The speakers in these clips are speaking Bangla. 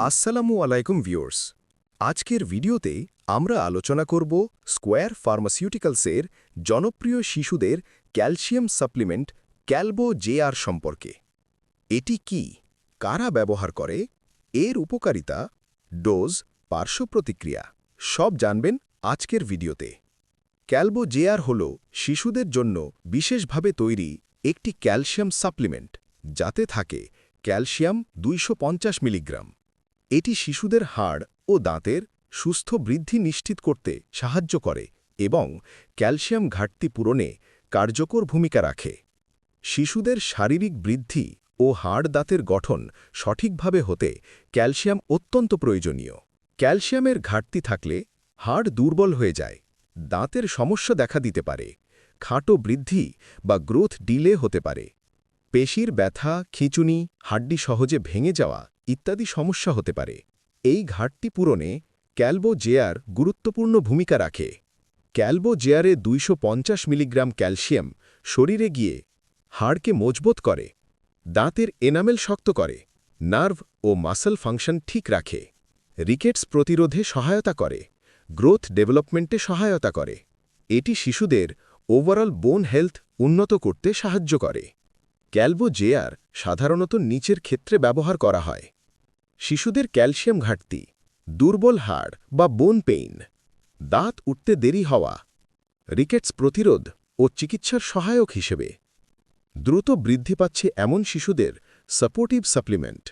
আসসালামু আলাইকুম ভিউয়ার্স। আজকের ভিডিওতে আমরা আলোচনা করব স্কোয়ার ফার্মাসিউটিক্যালসের জনপ্রিয় শিশুদের ক্যালসিয়াম সাপ্লিমেন্ট ক্যালবো জেআর সম্পর্কে। এটি কি, কারা ব্যবহার করে, এর উপকারিতা, ডোজ, পার্শ্ব প্রতিক্রিয়া সব জানবেন আজকের ভিডিওতে। ক্যালবো জেআর হল শিশুদের জন্য বিশেষভাবে তৈরি একটি ক্যালসিয়াম সাপ্লিমেন্ট, যাতে থাকে ক্যালসিয়াম 250 মিলিগ্রাম। এটি শিশুদের হাড় ও দাঁতের সুস্থ বৃদ্ধি নিশ্চিত করতে সাহায্য করে এবং ক্যালসিয়াম ঘাটতি পূরণে কার্যকর ভূমিকা রাখে। শিশুদের শারীরিক বৃদ্ধি ও হাড় দাঁতের গঠন সঠিকভাবে হতে ক্যালসিয়াম অত্যন্ত প্রয়োজনীয়। ক্যালসিয়ামের ঘাটতি থাকলে হাড় দুর্বল হয়ে যায়, দাঁতের সমস্যা দেখা দিতে পারে, খাটো বৃদ্ধি বা গ্রোথ ডিলে হতে পারে, পেশির ব্যথা, খিঁচুনি, হাড্ডি সহজে ভেঙে যাওয়া ইত্যাদি সমস্যা হতে পারে। এই ঘাটতি পূরণে ক্যালবো জেআর গুরুত্বপূর্ণ ভূমিকা রাখে। ক্যালবো জেআরে 250 মিলিগ্রাম ক্যালসিয়াম শরীরে গিয়ে হাড়কে মজবুত করে, দাঁতের এনামেল শক্ত করে, নার্ভ ও মাসল ফাংশন ঠিক রাখে, রিকেটস প্রতিরোধে সহায়তা করে, গ্রোথ ডেভেলপমেন্টে সহায়তা করে। এটি শিশুদের ওভারঅল বোন হেলথ উন্নত করতে সাহায্য করে। ক্যালবো জেআর সাধারণত নিচের ক্ষেত্রে ব্যবহার করা হয়: শিশুদের ক্যালসিয়াম ঘাটতি, দুর্বল হাড় বা বোন পেইন, দাঁত উঠতে দেরি হওয়া, রিকেটস প্রতিরোধ ও চিকিৎসার সহায়ক হিসেবে। দ্রুত বৃদ্ধি পাচ্ছে এমন শিশুদের সাপোর্টিভ সাপ্লিমেন্ট,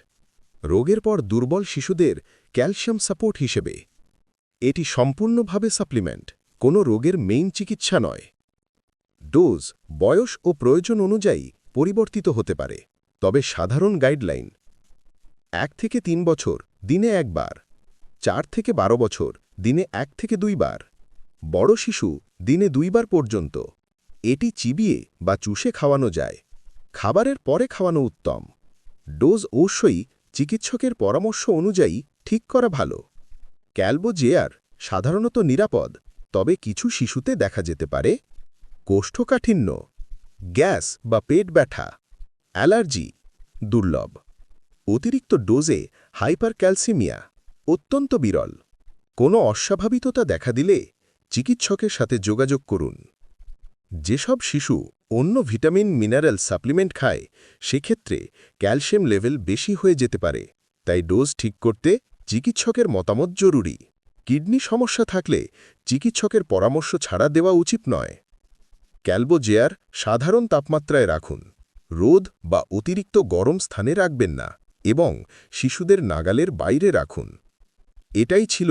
রোগের পর দুর্বল শিশুদের ক্যালসিয়াম সাপোর্ট হিসেবে। এটি সম্পূর্ণভাবে সাপ্লিমেন্ট, কোনো রোগের মেইন চিকিৎসা নয়। ডোজ বয়স ও প্রয়োজন অনুযায়ী পরিবর্তিত হতে পারে, তবে সাধারণ গাইডলাইন: 1 থেকে 3 বছর দিনে 1 বার, 4 থেকে 12 বছর দিনে 1 থেকে 2 বার, বড় শিশু দিনে 2 বার পর্যন্ত। এটি চিবিয়ে বা চুষে খাওয়ানো যায়, খাবারের পরে খাওয়ানো উত্তম। ডোজ অবশ্যই চিকিৎসকের পরামর্শ অনুযায়ী ঠিক করা ভালো। ক্যালবো জেআর সাধারণত নিরাপদ, তবে কিছু শিশুতে দেখা যেতে পারে কোষ্ঠকাঠিন্য, গ্যাস বা পেট ব্যথা, অ্যালার্জি দুর্লভ। অতিরিক্ত ডোজে হাইপারক্যালসিমিয়া অত্যন্ত বিরল। কোনো অস্বাভাবিকতা দেখা দিলে চিকিৎসকের সাথে যোগাযোগ করুন। যেসব শিশু অন্য ভিটামিন মিনারেল সাপ্লিমেন্ট খায়, সেক্ষেত্রে ক্যালসিয়াম লেভেল বেশি হয়ে যেতে পারে, তাই ডোজ ঠিক করতে চিকিৎসকের মতামত জরুরি। কিডনি সমস্যা থাকলে চিকিৎসকের পরামর্শ ছাড়া দেওয়া উচিত নয়। ক্যালবো জেআর সাধারণ তাপমাত্রায় রাখুন, রোদ বা অতিরিক্ত গরম স্থানে রাখবেন না এবং শিশুদের নাগালের বাইরে রাখুন। এটাই ছিল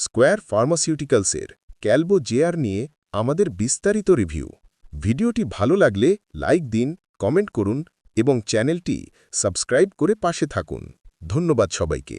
স্কোয়ার ফার্মাসিউটিক্যালসের ক্যালবো জেআর নিয়ে আমাদের বিস্তারিত রিভিউ। ভিডিওটি ভালো লাগলে লাইক দিন, কমেন্ট করুন এবং চ্যানেলটি সাবস্ক্রাইব করে পাশে থাকুন। ধন্যবাদ সবাইকে।